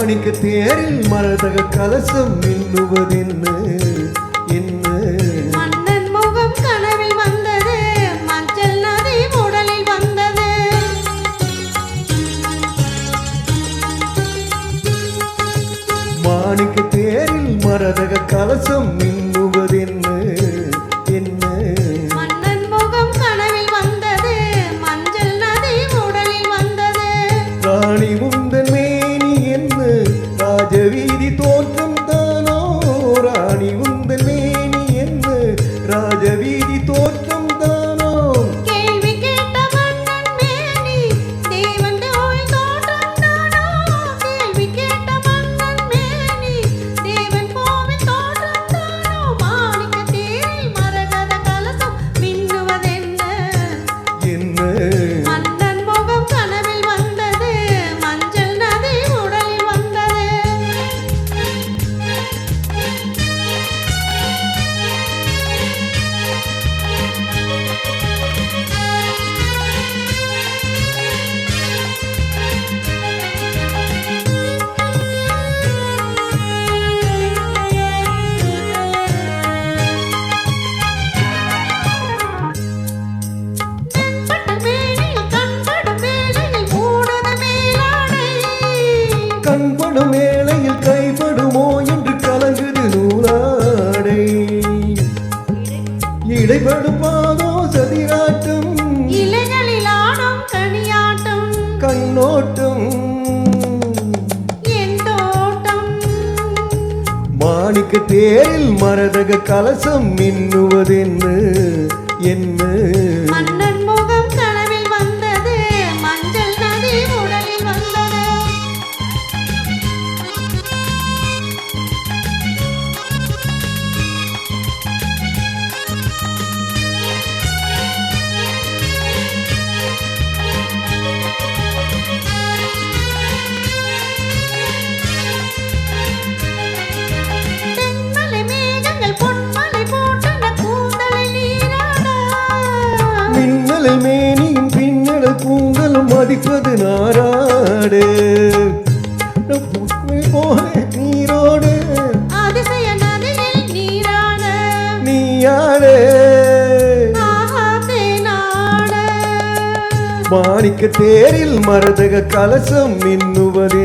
மாணிக்க தேரில் மரதக கலசம் மின்னுவதென்ன என்ன? மன்னன் முகம் கனவில் வந்தது, மஞ்சள் நதி உடலில் வந்தது. மாணிக்க தேரில் மரதக கலசம் மின்னுவதென்ன என்ன? மன்னன் முகம் கனவில் வந்தது, மஞ்சள் நதி உடலில் வந்தது. ராணி உந்தன் மேனி என்ன ராஜவீதி தோற்றம் தானோ? ராணி உந்தன் மேனி என்ன ராஜவீதி தோற்றம் தானோ? கேள்வி கேட்ட மன்னன் மேனி தேவன் கோயில் தோற்றம் தானோ? கேள்வி கேட்ட மன்னன் மேனி தேவன் கோவில் தோற்றம் தானோ? மாணிக்க தேரில் மரகத கலசம் மின்னுவதென்ன என்ன? மன்னன் முகம் கனவில் வந்தது, மஞ்சள் நதி உடலில் வந்தது. கண்படும் வேளையில் கைப்படுமோ என்று கலங்குது நூலாடை. இடைப்படும் பாதோ சதிராட்டம், இலைகளில் ஆடும் கனியாட்டம், கண்ணோட்டம், என் தோட்டம். மாணிக்க தேரில் மரதக கலசம் மின்னுவதென்ன என்ன? மன்னன் முகம் கனவில் வந்தது, மஞ்சள் நதி உடலில் வந்தது. தென்மலை மேகங்கள் பொன்மலை போட்டன கூந்தலை நீராட. மின்னலில் மேனியும் பின்னல் கூந்தலும் மதிப்பது நாராடு. போல நீரோடு அதிசய நதியில் நீராட. நீயாடு. ஆஹா தேனாட. மாணிக்க தேரில் மரதக கலசம் மின்னுவதே